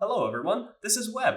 Hello, everyone. This is Webb.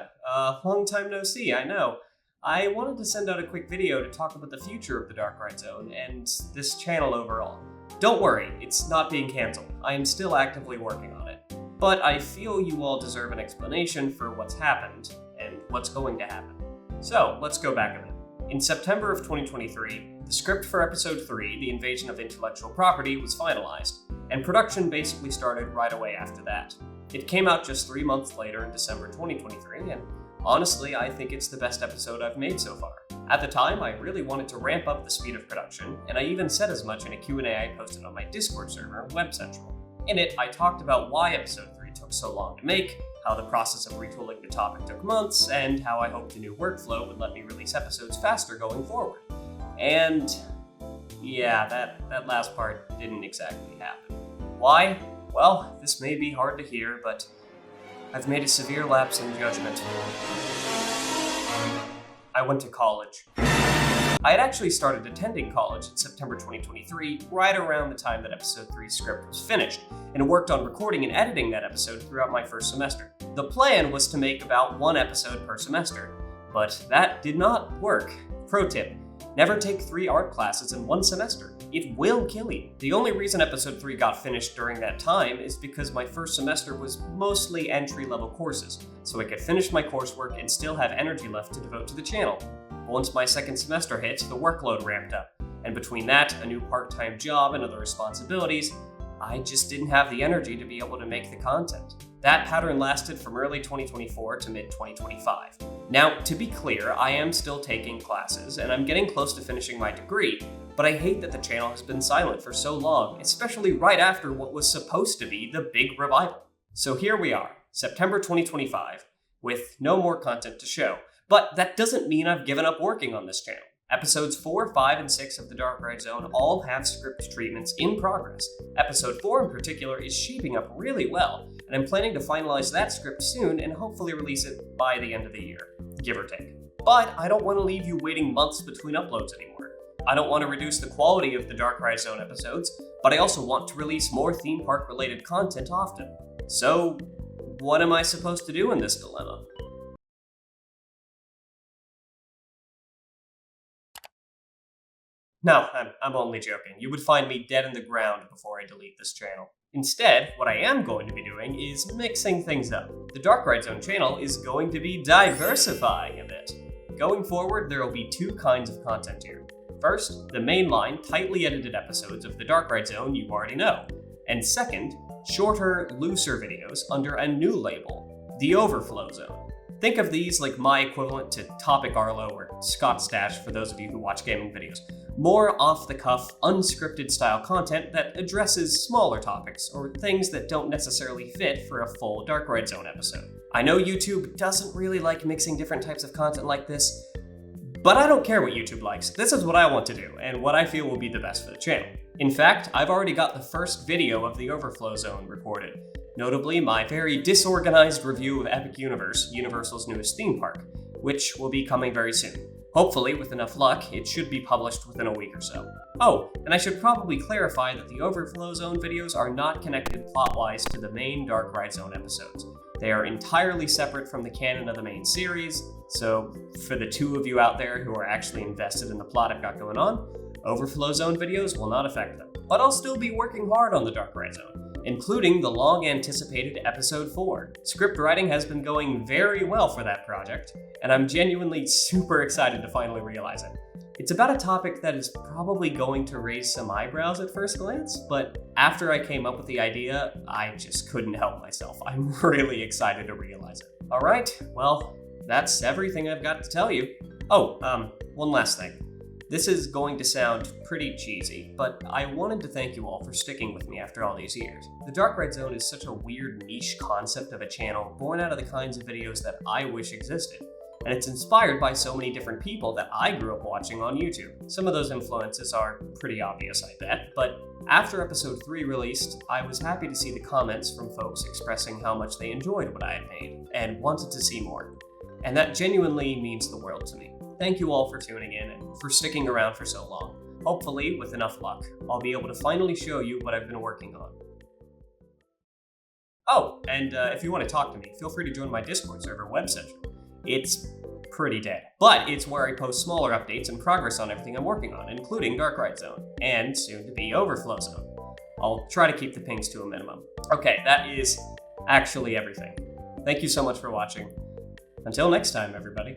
Long time no see, I know. I wanted to send out a quick video to talk about the future of the Dark Ride Zone and this channel overall. Don't worry, it's not being cancelled. I am still actively working on it. But I feel you all deserve an explanation for what's happened and what's going to happen. So, let's go back a bit. In September of 2023, the script for Episode 3, The Invasion of Intellectual Property, was finalized, and production basically started right away after that. It came out just 3 months later in December 2023, and honestly, I think it's the best episode I've made so far. At the time, I really wanted to ramp up the speed of production, and I even said as much in a Q&A I posted on my Discord server, Web Central. In it, I talked about why Episode 3 took so long to make, how the process of retooling the topic took months, and how I hoped the new workflow would let me release episodes faster going forward. And yeah, that last part didn't exactly happen. Why? Well, this may be hard to hear, but I've made a severe lapse in judgment. I went to college. I had actually started attending college in September 2023, right around the time that Episode 3's script was finished, and worked on recording and editing that episode throughout my first semester. The plan was to make about 1 episode per semester, but that did not work. Pro tip: never take 3 art classes in 1 semester. It will kill you. The only reason Episode 3 got finished during that time is because my first semester was mostly entry-level courses, so I could finish my coursework and still have energy left to devote to the channel. Once my second semester hit, the workload ramped up, and between that, a new part-time job, and other responsibilities, I just didn't have the energy to be able to make the content. That pattern lasted from early 2024 to mid-2025. Now, to be clear, I am still taking classes, and I'm getting close to finishing my degree, but I hate that the channel has been silent for so long, especially right after what was supposed to be the big revival. So here we are, September 2025, with no more content to show. But that doesn't mean I've given up working on this channel. Episodes 4, 5, and 6 of the Dark Ride Zone all have script treatments in progress. Episode 4 in particular is shaping up really well, and I'm planning to finalize that script soon and hopefully release it by the end of the year, give or take. But I don't want to leave you waiting months between uploads anymore. I don't want to reduce the quality of the Dark Ride Zone episodes, but I also want to release more theme park related content often. So, what am I supposed to do in this dilemma? No, I'm only joking. You would find me dead in the ground before I delete this channel. Instead, what I am going to be doing is mixing things up. The Dark Ride Zone channel is going to be diversifying a bit. Going forward, there will be 2 kinds of content here. First, the mainline, tightly edited episodes of the Dark Ride Zone you already know. And second, shorter, looser videos under a new label, the Overflow Zone. Think of these like my equivalent to Topic Arlo or Scott Stash for those of you who watch gaming videos. More off-the-cuff, unscripted style content that addresses smaller topics or things that don't necessarily fit for a full Dark Ride Zone episode. I know YouTube doesn't really like mixing different types of content like this, but I don't care what YouTube likes. This is what I want to do, and what I feel will be the best for the channel. In fact, I've already got the first video of the Overflow Zone recorded. Notably, my very disorganized review of Epic Universe, Universal's newest theme park, which will be coming very soon. Hopefully, with enough luck, it should be published within a week or so. Oh, and I should probably clarify that the Overflow Zone videos are not connected plot-wise to the main Dark Ride Zone episodes. They are entirely separate from the canon of the main series, so for the 2 of you out there who are actually invested in the plot I've got going on, Overflow Zone videos will not affect them. But I'll still be working hard on the Dark Ride Zone, including the long-anticipated Episode 4. Script writing has been going very well for that project, and I'm genuinely super excited to finally realize it. It's about a topic that is probably going to raise some eyebrows at first glance, but after I came up with the idea, I just couldn't help myself. I'm really excited to realize it. Alright, well, that's everything I've got to tell you. Oh, one last thing. This is going to sound pretty cheesy, but I wanted to thank you all for sticking with me after all these years. The Dark Ride Zone is such a weird niche concept of a channel born out of the kinds of videos that I wish existed, and it's inspired by so many different people that I grew up watching on YouTube. Some of those influences are pretty obvious, I bet, but after Episode 3 released, I was happy to see the comments from folks expressing how much they enjoyed what I had made and wanted to see more. And that genuinely means the world to me. Thank you all for tuning in and for sticking around for so long. Hopefully, with enough luck, I'll be able to finally show you what I've been working on. Oh, and if you want to talk to me, feel free to join my Discord server, Web Central. It's pretty dead, but it's where I post smaller updates and progress on everything I'm working on, including Darkride Zone, and soon to be Overflow Zone. I'll try to keep the pings to a minimum. Okay, that is actually everything. Thank you so much for watching. Until next time, everybody.